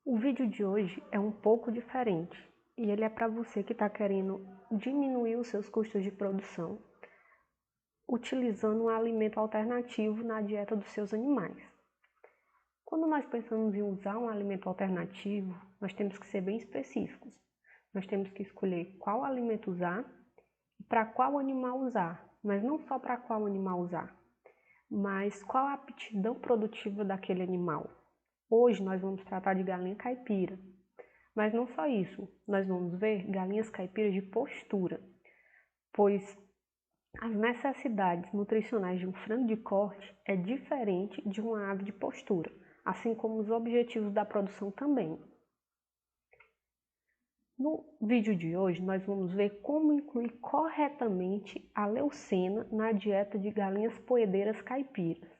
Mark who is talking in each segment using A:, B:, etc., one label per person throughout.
A: O vídeo de hoje é um pouco diferente e ele é para você que está querendo diminuir os seus custos de produção utilizando um alimento alternativo na dieta dos seus animais. Quando nós pensamos em usar um alimento alternativo, nós temos que ser bem específicos. Nós temos que escolher qual alimento usar e para qual animal usar, mas não só para qual animal usar, mas qual a aptidão produtiva daquele animal. Hoje nós vamos tratar de galinha caipira, mas não só isso, nós vamos ver galinhas caipiras de postura, pois as necessidades nutricionais de um frango de corte é diferente de uma ave de postura, assim como os objetivos da produção também. No vídeo de hoje nós vamos ver como incluir corretamente a leucena na dieta de galinhas poedeiras caipiras.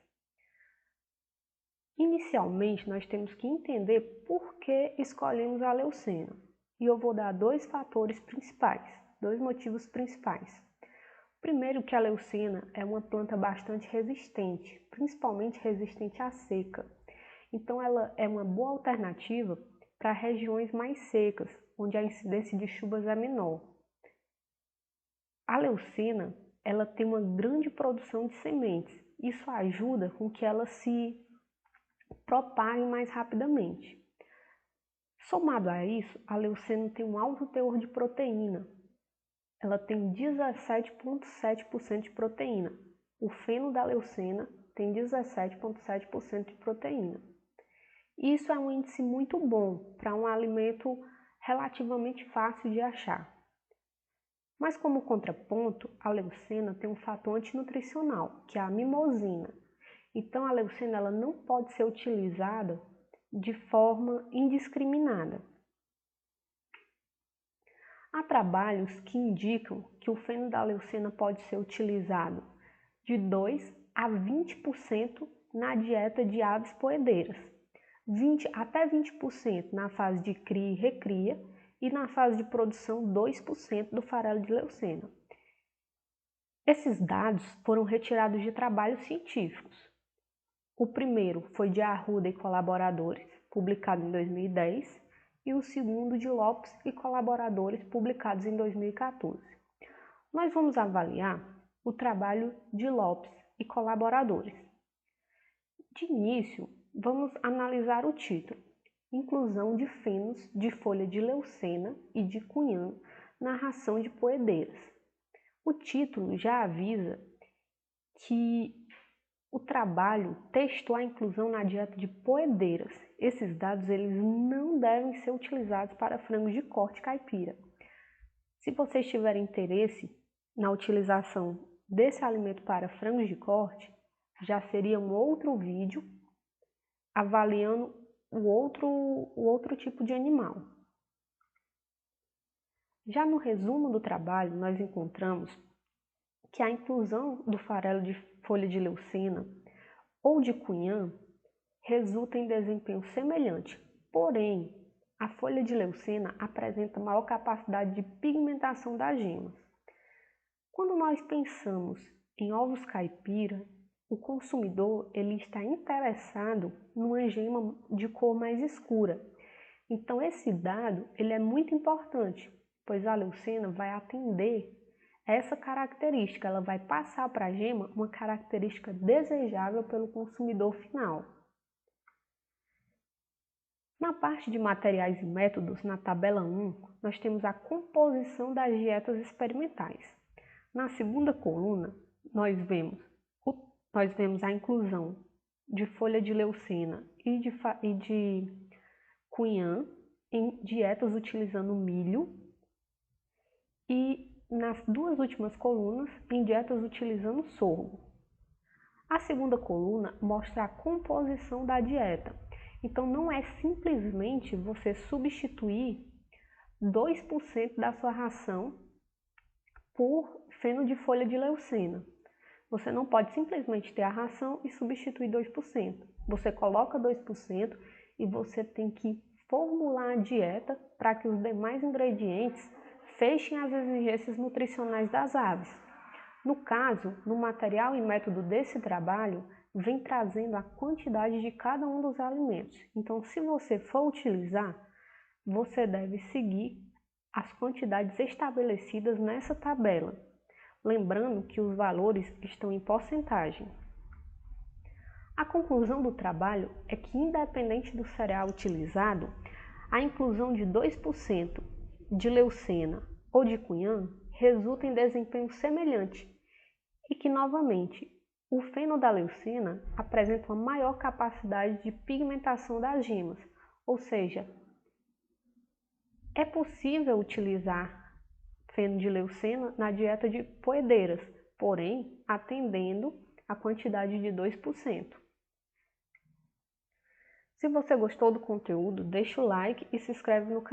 A: Inicialmente, nós temos que entender por que escolhemos a leucena. E eu vou dar dois fatores principais, dois motivos principais. Primeiro, que a leucena é uma planta bastante resistente, principalmente resistente à seca. Então, ela é uma boa alternativa para regiões mais secas, onde a incidência de chuvas é menor. A leucena, ela tem uma grande produção de sementes. Isso ajuda com que ela se propaguem mais rapidamente. Somado a isso, a leucena tem um alto teor de proteína. Ela tem 17,7% de proteína. O feno da leucena tem 17,7% de proteína. Isso é um índice muito bom para um alimento relativamente fácil de achar. Mas como contraponto, a leucena tem um fator antinutricional, que é a mimosina. Então, a leucena ela não pode ser utilizada de forma indiscriminada. Há trabalhos que indicam que o feno da leucena pode ser utilizado de 2 a 20% na dieta de aves poedeiras, até 20% na fase de cria e recria e na fase de produção 2% do farelo de leucena. Esses dados foram retirados de trabalhos científicos. O primeiro foi de Arruda e colaboradores, publicado em 2010, e o segundo de Lopes e colaboradores, publicados em 2014. Nós vamos avaliar o trabalho de Lopes e colaboradores. De início, vamos analisar o título: Inclusão de fenos de folha de leucena e de cunhã na ração de poedeiras. O título já avisa que o trabalho testou a inclusão na dieta de poedeiras. Esses dados eles não devem ser utilizados para frangos de corte caipira. Se vocês tiverem interesse na utilização desse alimento para frangos de corte, já seria um outro vídeo avaliando o outro tipo de animal. Já no resumo do trabalho, nós encontramos que a inclusão do farelo de folha de leucena ou de cunhã resulta em desempenho semelhante, porém, a folha de leucena apresenta maior capacidade de pigmentação das gemas. Quando nós pensamos em ovos caipira, o consumidor ele está interessado numa gema de cor mais escura. Então, esse dado ele é muito importante, pois a leucena vai atender essa característica, ela vai passar para a gema uma característica desejável pelo consumidor final. Na parte de materiais e métodos, na tabela 1, nós temos a composição das dietas experimentais. Na segunda coluna, nós vemos a inclusão de folha de leucena e de cunhã em dietas utilizando milho e nas duas últimas colunas em dietas utilizando sorgo. A segunda coluna mostra a composição da dieta. Então não é simplesmente você substituir 2% da sua ração por feno de folha de leucena. Você não pode simplesmente ter a ração e substituir 2%. Você coloca 2% e você tem que formular a dieta para que os demais ingredientes fechem as exigências nutricionais das aves. No caso, no material e método desse trabalho, vem trazendo a quantidade de cada um dos alimentos. Então, se você for utilizar, você deve seguir as quantidades estabelecidas nessa tabela, lembrando que os valores estão em porcentagem. A conclusão do trabalho é que, independente do cereal utilizado, a inclusão de 2% de leucena ou de cunhã resulta em desempenho semelhante e que, novamente, o fenodaleucena apresenta uma maior capacidade de pigmentação das gemas, ou seja, é possível utilizar fenodileucena na dieta de poedeiras, porém atendendo a quantidade de 2%. Se você gostou do conteúdo, deixa o like e se inscreve no canal.